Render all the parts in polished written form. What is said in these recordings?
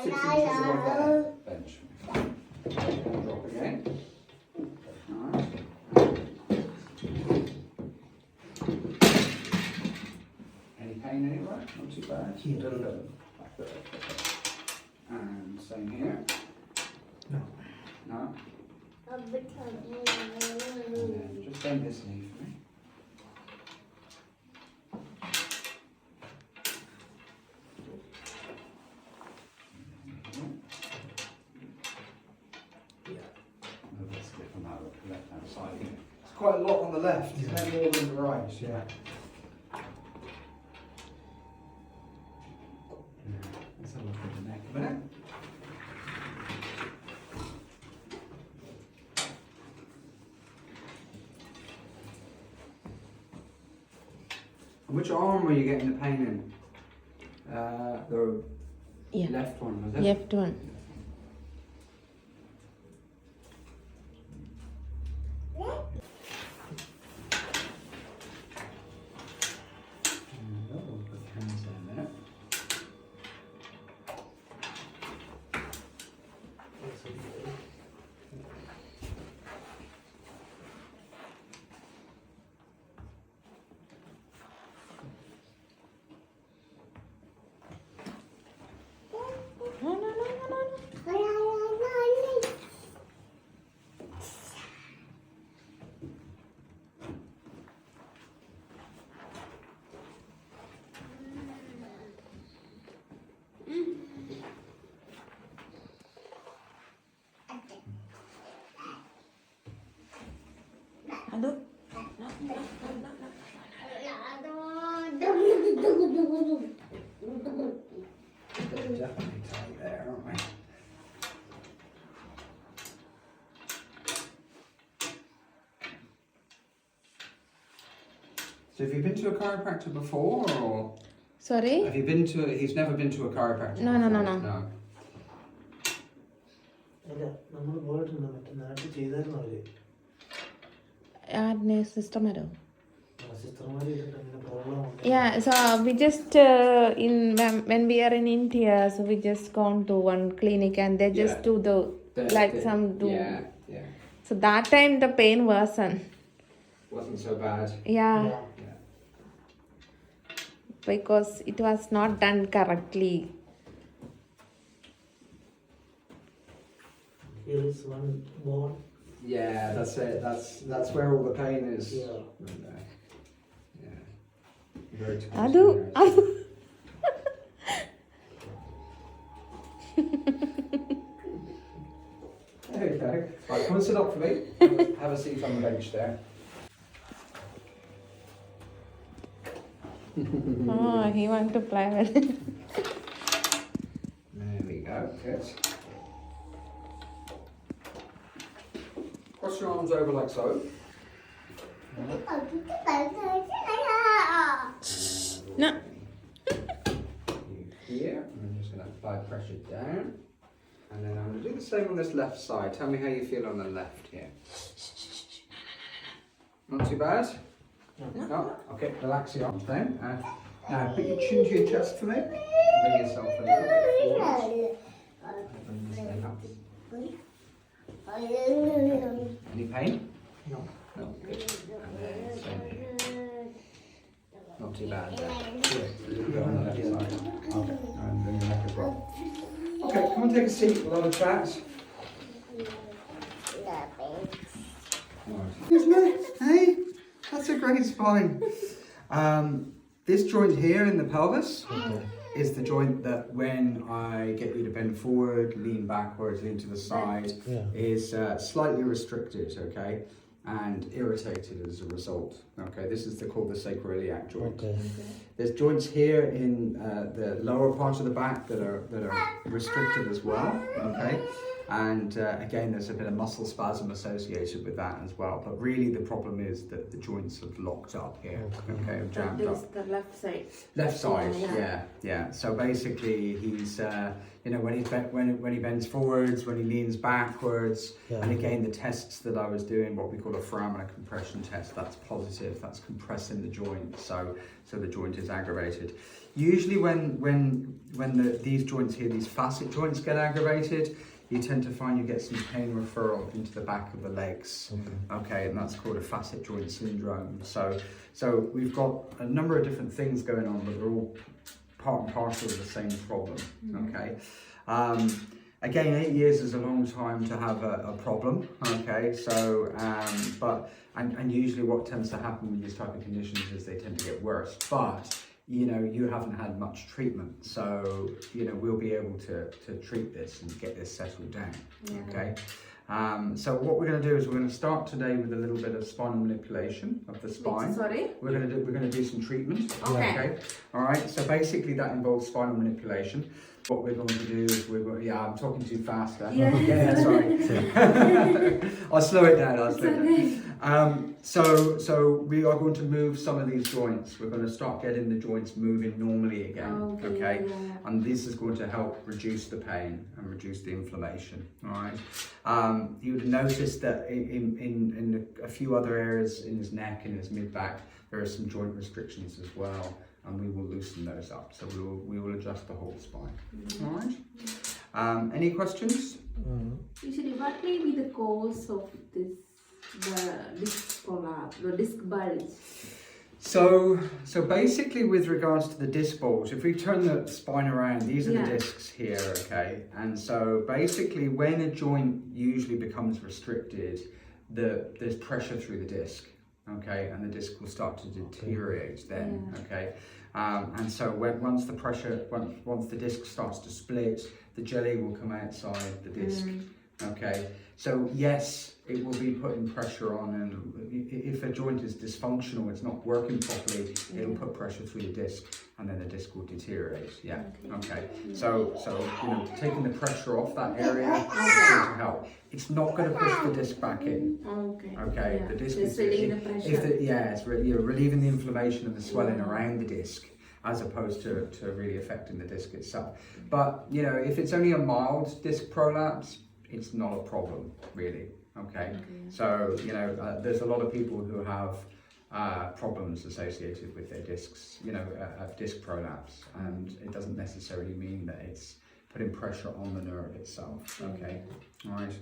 6 inches above the bench. Drop again. Nice. Any pain anywhere? Not too bad. Here. A little bit. Like that. And same here. No. No. And then just bend this knee for me. Let's get from that left-hand side here. It's quite a lot on the left, Yeah. no more than the right. Yeah. Let's have a look at the neck a minute. And which arm were you getting the pain in? The Yeah. left one, was it? Left one. We'll put hands down there. No, no, no, no, no. Aduh. No, no, no, no, no. They're definitely tight there, aren't we? So have you been to a chiropractor before, or Sorry? have you been to? He's never been to a chiropractor. No, no, no, before? no. അല്ല നമ്മൾ പോയിട്ടുണ്ട് മറ്റേ നാട്ടിൽ ചെയ്തായിരുന്നു അവര് ആടിനെ സിസ്റ്റമരോ സിസ്റ്റർമാർ ചെയ്തിട്ട് അങ്ങനെ പ്രോബ്ലം ഉണ്ട്. Yeah, so we just when we are in India, so we just gone to one clinic and they just Yeah. do the like some do. Yeah, yeah. So that time the pain worsened. Wasn't so bad. Yeah, Yeah. because it was not done correctly. Here is one bone. Yeah, that's it. That's where all the pain is. Yeah. Right there. Yeah. Very Adu, twisty adu. there you go. Right, come and sit up for me. Have a seat on the bench there. Oh, he want to play with it. There we go. Good. Cross your arms over like so. No. Here. I'm just going to apply pressure down. And then I'm going to do the same on this left side. Tell me how you feel on the left here. Not too bad? No? Okay, relax your arms then. Now put your chin to your chest for me. Bring yourself a little bit forward. Bring this leg up. Any pain? No. No. Good. And then same here. Not too bad there. Good. Go on the left side. Okay. And bring your neck as well. Okay, come and take a seat. We'll have a chat. Isn't it? Hey, that's a great spine. This joint here in the pelvis is the joint that when I get you to bend forward, lean backwards, lean to the side, is slightly restricted, okay, and irritated as a result. Okay, this is called the sacroiliac joint. Okay. There's joints here in the lower part of the back that are restricted as well. Okay, And again, there's a bit of muscle spasm associated with that as well. But really, the problem is that the joints have locked up here. Okay, have jammed That up. is the left side. Left side, Yeah. yeah. So basically, he's when he bends forwards, when he leans backwards, and again the tests that I was doing, what we call a foramen compression test, that's positive. That's compressing the joint, so the joint is aggravated. Usually, when these joints here, these facet joints get aggravated, you tend to find you get some pain referral into the back of the legs. Okay, and that's called a facet joint syndrome. So we've got a number of different things going on, but they're all part and parcel of the same problem. Okay. Again, 8 years is a long time to have a problem. Okay. So, and usually what tends to happen with these type of conditions is they tend to get worse. But you haven't had much treatment, so we'll be able to treat this and get this settled down. Okay. So what we're going to do is we're going to start today with a little bit of spinal manipulation of the spine. Sorry? We're going to do some treatment. Okay. All right. So basically that involves spinal manipulation. What we're going to do is I'm talking too fast there. Yeah, sorry. I'll slow it down. So we are going to move some of these joints. We're going to start getting the joints moving normally again. Okay. And this is going to help reduce the pain and reduce the inflammation. All right. You would notice that in a few other areas in his neck and his mid back, there are some joint restrictions as well. And we will loosen those up. So we will adjust the whole spine. All right. Any questions? Usually, what may be the cause of this, the disc collapse, the disc bulge? So basically, with regards to the disc bulge, if we turn the spine around, these are the discs here, okay? And so basically, when a joint usually becomes restricted, there's pressure through the disc. Okay, and the disc will start to deteriorate then. Okay, and so once the disc starts to split, the jelly will come outside the disc. Okay, so yes, it will be putting pressure on, and if a joint is dysfunctional, it's not working properly, it'll put pressure through the disc, and then the disc will deteriorate. Yeah. Okay. So taking the pressure off that area is going to help. It's not going to push the disc back in. Okay. Yeah. The disc Just relieving the pressure. you're relieving the inflammation and the swelling around the disc, as opposed to really affecting the disc itself. But if it's only a mild disc prolapse, it's not a problem really. Okay. So there's a lot of people who have problems associated with their discs, disc prolapse, and it doesn't necessarily mean that it's putting pressure on the nerve itself. Okay. All right.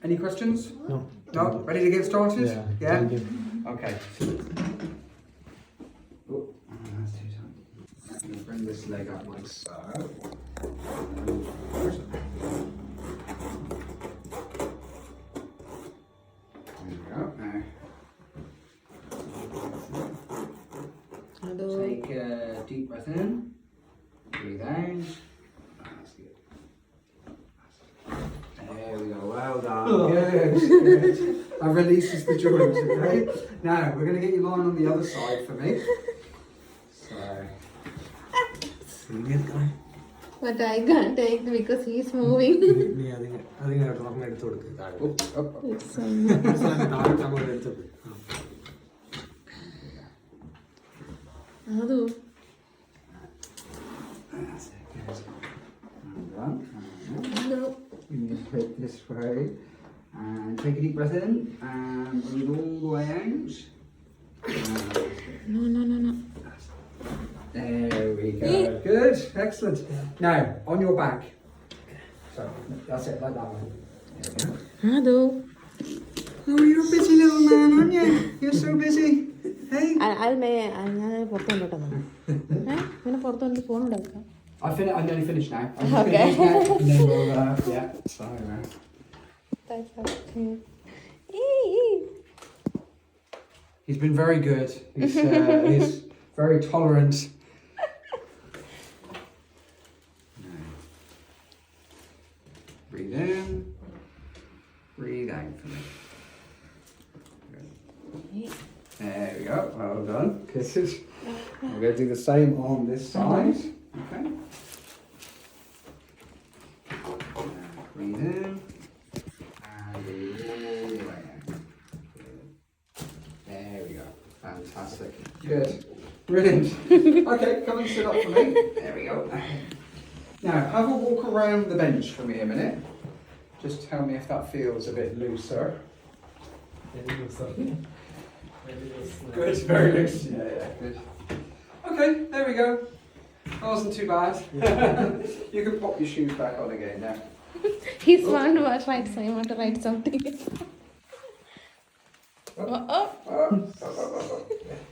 Any questions? No. No? Ready to get started? Yeah? Thank you. Okay. Oh, that's too tight. I'm going to bring this leg up like so. Take a deep breath in, breathe out. That's good. There we go, well done. Good. That releases the joint, okay? Now, we're going to get you lying on the other side for me. So, But I can't take because he's moving. It's Adu. that's it, good. Well done. Hello. We need to put it this way. And take a deep breath in and breathe all the way out. No. There we go. Good. Excellent. Now, on your back. So, that's it, like that one. There we go. Adu. Oh, you're a busy little man, aren't you? You're so busy. Hey. ഞാൻ പുറത്തോട്ടോ phone എടുക്കാം I'm nearly finished now. I'm Okay. finished now. And then we'll, yeah, sorry. That's okay. He's been very good. He's very tolerant. Breathe in. Breathe out for me. Good. There we go. Well done. Kisses. We're going to do the same on this side. Okay. Lean in. And roll the way out. There we go. Fantastic. Good. Brilliant. Okay, come and sit up for me. There we go. Now, have a walk around the bench for me a minute. Just tell me if that feels a bit looser. Good, very loose. Yeah, good. Okay, there we go. That wasn't too bad. You can pop your shoes back on again now. He's want to write, so you want to write something. Oh. Oh.